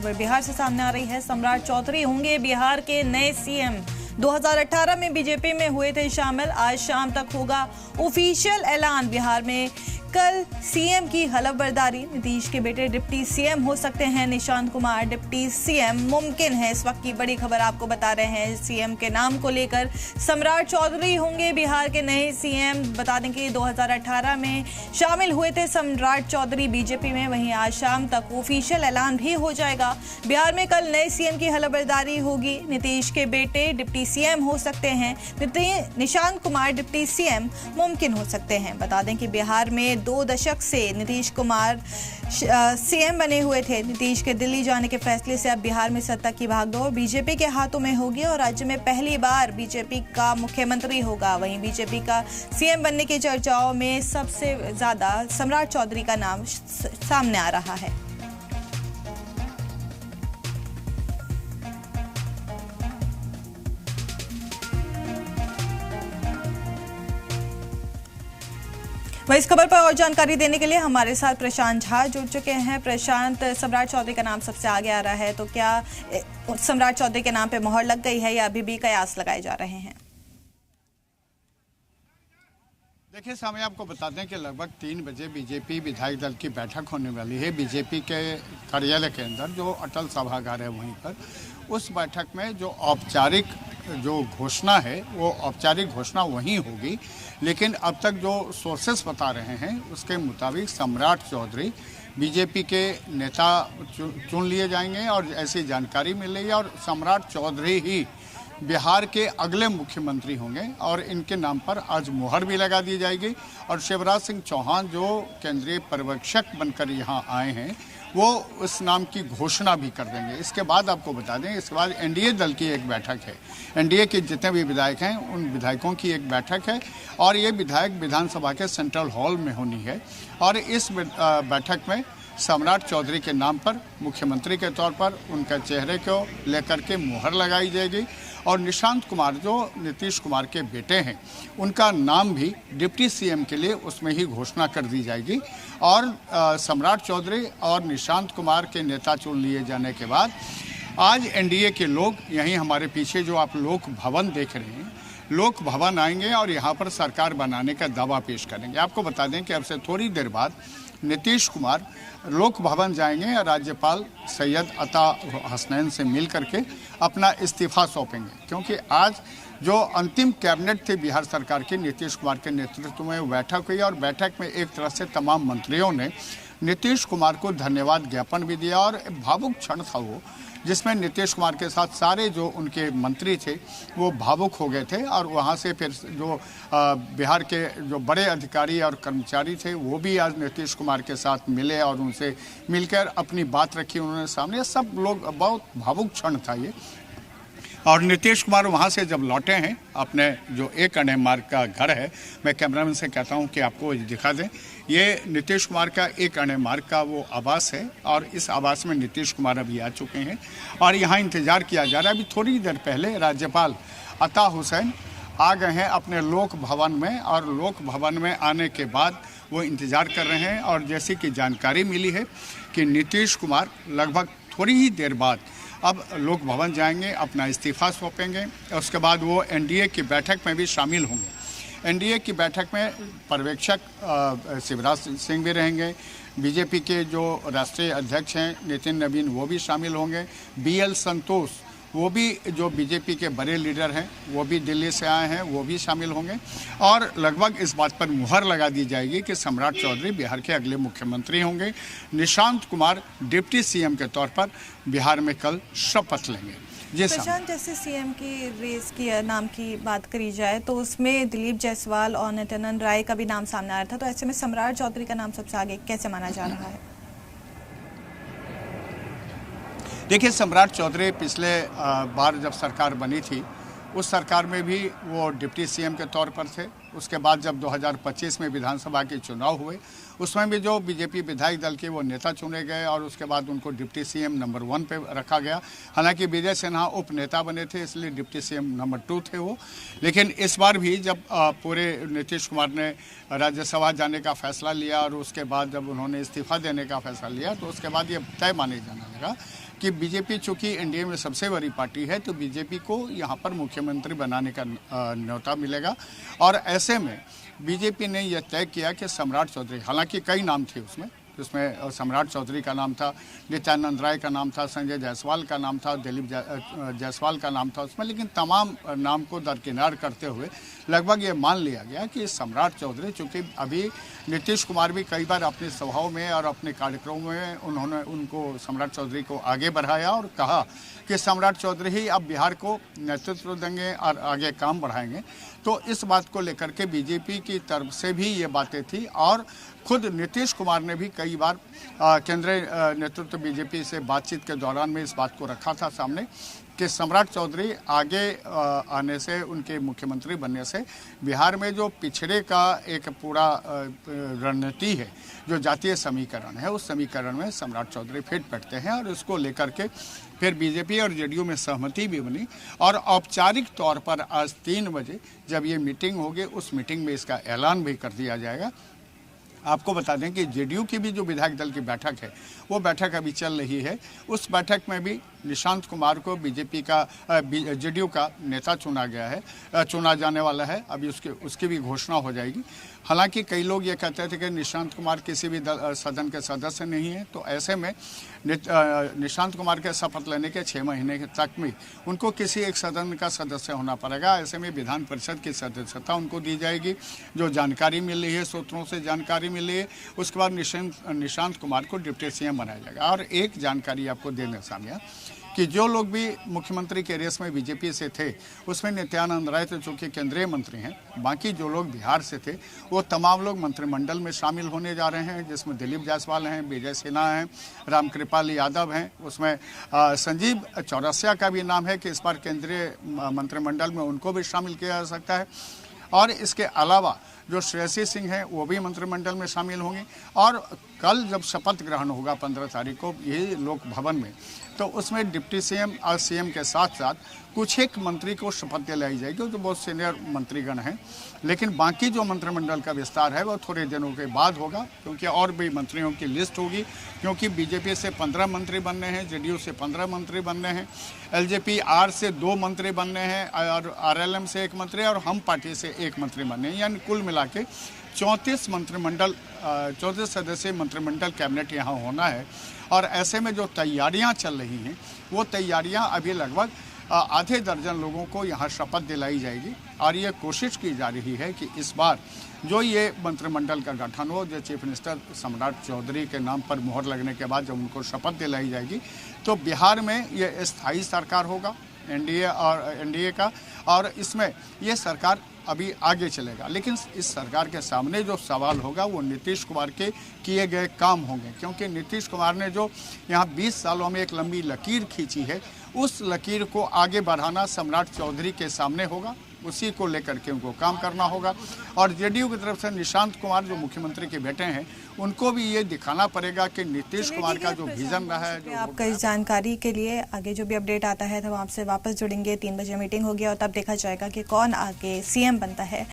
खबर बिहार से सामने आ रही है। सम्राट चौधरी होंगे बिहार के नए सीएम। 2018 में बीजेपी में हुए थे शामिल। आज शाम तक होगा ऑफिशियल ऐलान। बिहार में कल सीएम की हलफबर्दारी। नीतीश के बेटे डिप्टी सीएम हो सकते हैं निशांत कुमार। डिप्टी सीएम मुमकिन है। इस वक्त की बड़ी खबर आपको बता रहे हैं सीएम के नाम को लेकर। सम्राट चौधरी होंगे बिहार के नए सीएम। बता दें कि 2018 में शामिल हुए थे सम्राट चौधरी बीजेपी में। वहीं आज शाम तक ऑफिशियल ऐलान भी हो जाएगा। बिहार में कल नए सीएम की हलफबर्दारी होगी। नीतीश के बेटे डिप्टी सीएम हो सकते हैं। निशांत कुमार डिप्टी सीएम मुमकिन हो सकते हैं। बता दें कि बिहार में 2 दशक से नीतीश कुमार सीएम बने हुए थे। नीतीश के दिल्ली जाने के फैसले से अब बिहार में सत्ता की भागदौड़ बीजेपी के हाथों में होगी और राज्य में पहली बार बीजेपी का मुख्यमंत्री होगा। वहीं बीजेपी का सीएम बनने की चर्चाओं में सबसे ज्यादा सम्राट चौधरी का नाम सामने आ रहा है। वहीं इस खबर पर और जानकारी देने के लिए हमारे साथ प्रशांत झा जुड़ चुके हैं। प्रशांत, सम्राट चौधरी का नाम सबसे आगे आ रहा है, तो क्या सम्राट चौधरी के नाम पे मोहर लग गई है या अभी भी कयास लगाए जा रहे हैं? देखिए सामने आपको बता दें कि लगभग 3 बजे बीजेपी विधायक दल की बैठक होने वाली है बीजेपी के कार्यालय के अंदर, जो अटल सभागार है वहीं पर। उस बैठक में जो औपचारिक जो घोषणा है वो औपचारिक घोषणा वहीं होगी, लेकिन अब तक जो सोर्सेस बता रहे हैं उसके मुताबिक सम्राट चौधरी बीजेपी के नेता चुन लिए जाएंगे और ऐसी जानकारी मिल रही है। और सम्राट चौधरी ही बिहार के अगले मुख्यमंत्री होंगे और इनके नाम पर आज मुहर भी लगा दी जाएगी। और शिवराज सिंह चौहान जो केंद्रीय पर्यवेक्षक बनकर यहाँ आए हैं वो उस नाम की घोषणा भी कर देंगे। इसके बाद आपको बता दें, इसके बाद एनडीए दल की एक बैठक है। एनडीए के जितने भी विधायक हैं उन विधायकों की एक बैठक है और ये विधायक विधानसभा के सेंट्रल हॉल में होनी है। और इस बैठक में सम्राट चौधरी के नाम पर मुख्यमंत्री के तौर पर उनका चेहरे को लेकर के मुहर लगाई जाएगी। और निशांत कुमार जो नीतीश कुमार के बेटे हैं उनका नाम भी डिप्टी सीएम के लिए उसमें ही घोषणा कर दी जाएगी। और सम्राट चौधरी और निशांत कुमार के नेता चुन लिए जाने के बाद आज एनडीए के लोग यहीं हमारे पीछे जो आप लोक भवन देख रहे हैं, लोक भवन आएंगे और यहाँ पर सरकार बनाने का दावा पेश करेंगे। आपको बता दें कि अब से थोड़ी देर बाद नीतीश कुमार लोक भवन जाएंगे और राज्यपाल सैयद अता हसनैन से मिल करके अपना इस्तीफा सौंपेंगे, क्योंकि आज जो अंतिम कैबिनेट थी बिहार सरकार की नीतीश कुमार के नेतृत्व में बैठक हुई और बैठक में एक तरह से तमाम मंत्रियों ने नीतीश कुमार को धन्यवाद ज्ञापन भी दिया। और भावुक क्षण था वो, जिसमें नीतीश कुमार के साथ सारे जो उनके मंत्री थे वो भावुक हो गए थे। और वहाँ से फिर जो बिहार के जो बड़े अधिकारी और कर्मचारी थे वो भी आज नीतीश कुमार के साथ मिले और उनसे मिलकर अपनी बात रखी उन्होंने सामने। सब लोग, बहुत भावुक क्षण था ये। और नीतीश कुमार वहाँ से जब लौटे हैं अपने जो एक अणे मार्ग का घर है, मैं कैमरामैन से कहता हूँ कि आपको दिखा दें, ये नीतीश कुमार का एक अणे मार्ग का वो आवास है और इस आवास में नीतीश कुमार अभी आ चुके हैं और यहाँ इंतज़ार किया जा रहा है। अभी थोड़ी देर पहले राज्यपाल अता हुसैन आ गए हैं अपने लोक भवन में और लोक भवन में आने के बाद वो इंतज़ार कर रहे हैं। और जैसे कि जानकारी मिली है कि नीतीश कुमार लगभग थोड़ी ही देर बाद अब लोक भवन जाएंगे, अपना इस्तीफा सौंपेंगे। उसके बाद वो एनडीए की बैठक में भी शामिल होंगे। एनडीए की बैठक में पर्यवेक्षक शिवराज सिंह भी रहेंगे। बीजेपी के जो राष्ट्रीय अध्यक्ष हैं नितिन नवीन वो भी शामिल होंगे। बीएल संतोष वो भी जो बीजेपी के बड़े लीडर हैं वो भी दिल्ली से आए हैं, वो भी शामिल होंगे। और लगभग इस बात पर मुहर लगा दी जाएगी कि सम्राट चौधरी बिहार के अगले मुख्यमंत्री होंगे। निशांत कुमार डिप्टी सीएम के तौर पर बिहार में कल शपथ लेंगे। प्रशांत, जैसे सीएम की रेस की नाम की बात करी जाए तो उसमें दिलीप जायसवाल और नित्यानंद राय का भी नाम सामने आ रहा था, तो ऐसे में सम्राट चौधरी का नाम सबसे आगे कैसे माना जा रहा है? देखिए, सम्राट चौधरी पिछले बार जब सरकार बनी थी उस सरकार में भी वो डिप्टी सीएम के तौर पर थे। उसके बाद जब 2025 में विधानसभा के चुनाव हुए उसमें भी जो बीजेपी विधायक दल के वो नेता चुने गए और उसके बाद उनको डिप्टी सीएम नंबर 1 पे रखा गया। हालांकि विजय सिन्हा उप नेता बने थे इसलिए डिप्टी सीएम नंबर 2 थे वो। लेकिन इस बार भी जब पूरे नीतीश कुमार ने राज्यसभा जाने का फैसला लिया और उसके बाद जब उन्होंने इस्तीफा देने का फैसला लिया तो उसके बाद ये तय माने जाने लगा कि बीजेपी चूंकि एनडीए में सबसे बड़ी पार्टी है तो बीजेपी को यहाँ पर मुख्यमंत्री बनाने का न्योता मिलेगा। और ऐसे में बीजेपी ने यह तय किया कि सम्राट चौधरी, हालांकि कई नाम थे उसमें सम्राट चौधरी का नाम था, नित्यानंद राय का नाम था, संजय जायसवाल का नाम था, दिलीप जायसवाल का नाम था उसमें, लेकिन तमाम नाम को दरकिनार करते हुए लगभग ये मान लिया गया कि सम्राट चौधरी, चूँकि अभी नीतीश कुमार भी कई बार अपने सभाओं में और अपने कार्यक्रमों में उन्होंने उनको सम्राट चौधरी को आगे बढ़ाया और कहा कि सम्राट चौधरी ही अब बिहार को नेतृत्व देंगे और आगे काम बढ़ाएंगे। तो इस बात को लेकर के बीजेपी की तरफ से भी ये बातें थी और खुद नीतीश कुमार ने भी कई बार केंद्रीय नेतृत्व बीजेपी से बातचीत के दौरान में इस बात को रखा था सामने कि सम्राट चौधरी आगे आने से, उनके मुख्यमंत्री बनने से बिहार में जो पिछड़े का एक पूरा रणनीति है, जो जातीय समीकरण है, उस समीकरण में सम्राट चौधरी फिट बैठते हैं। और इसको लेकर के फिर बीजेपी और जेडीयू में सहमति भी बनी और औपचारिक तौर पर आज 3 बजे जब ये मीटिंग होगी, उस मीटिंग में इसका ऐलान भी कर दिया जाएगा। आपको बता दें कि जेडीयू की भी जो विधायक दल की बैठक है वो बैठक अभी चल रही है। उस बैठक में भी निशांत कुमार को बीजेपी का जेडीयू का नेता चुना जाने वाला है। अभी उसकी भी घोषणा हो जाएगी। हालांकि कई लोग ये कहते थे कि निशांत कुमार किसी भी सदन के सदस्य नहीं है, तो ऐसे में निशांत कुमार के शपथ लेने के 6 महीने तक में उनको किसी एक सदन का सदस्य होना पड़ेगा। ऐसे में विधान परिषद की सदस्यता उनको दी जाएगी। जो जानकारी मिल रही है, सूत्रों से जानकारी मिली है, उसके बाद निशांत कुमार को डिप्टी सीएम बनाया जाएगा। और एक जानकारी आपको देने सामने कि जो लोग भी मुख्यमंत्री के रेस में बीजेपी से थे, उसमें नित्यानंद राय तो चूँकि केंद्रीय मंत्री हैं, बाकी जो लोग बिहार से थे वो तमाम लोग मंत्रिमंडल में शामिल होने जा रहे हैं, जिसमें दिलीप जायसवाल हैं, विजय सिन्हा हैं, रामकृपाल यादव हैं। उसमें संजीव चौरसिया का भी नाम है कि इस बार केंद्रीय मंत्रिमंडल में उनको भी शामिल किया जा सकता है। और इसके अलावा जो श्रेयसी सिंह हैं वो भी मंत्रिमंडल में शामिल होंगे। और कल जब शपथ ग्रहण होगा 15 तारीख को यही लोक भवन में, तो उसमें डिप्टी सीएम और सीएम के साथ साथ कुछ एक मंत्री को शपथ दिलाई जाएगी जो बहुत सीनियर मंत्रीगण हैं। लेकिन बाकी जो मंत्रिमंडल का विस्तार है वो थोड़े दिनों के बाद होगा, क्योंकि और भी मंत्रियों की लिस्ट होगी। क्योंकि बीजेपी से 15 मंत्री बनने हैं, जेडीयू से 15 मंत्री बनने हैं, एलजेपी आर से 2 मंत्री बनने हैं और आरएलएम से 1 मंत्री और हम पार्टी से 1 मंत्री बनने हैं। यानी कुल मिला के 34 सदस्यीय मंत्रिमंडल कैबिनेट यहाँ होना है। और ऐसे में जो तैयारियां चल रही हैं वो तैयारियां अभी लगभग आधे दर्जन लोगों को यहाँ शपथ दिलाई जाएगी। और ये कोशिश की जा रही है कि इस बार जो ये मंत्रिमंडल का गठन हो, जो चीफ मिनिस्टर सम्राट चौधरी के नाम पर मुहर लगने के बाद जब उनको शपथ दिलाई जाएगी तो बिहार में ये स्थायी सरकार होगा एनडीए का। और इसमें ये सरकार अभी आगे चलेगा। लेकिन इस सरकार के सामने जो सवाल होगा वो नीतीश कुमार के किए गए काम होंगे, क्योंकि नीतीश कुमार ने जो यहाँ 20 सालों में एक लंबी लकीर खींची है, उस लकीर को आगे बढ़ाना सम्राट चौधरी के सामने होगा। उसी को लेकर के उनको काम करना होगा। और जेडीयू की तरफ से निशांत कुमार जो मुख्यमंत्री के बेटे हैं, उनको भी ये दिखाना पड़ेगा कि नीतीश कुमार का जो विजन रहा है। आपका इस जानकारी के लिए आगे जो भी अपडेट आता है तो हम आपसे वापस जुड़ेंगे। 3 बजे मीटिंग होगी और तब देखा जाएगा कि कौन आगे सीएम बनता है।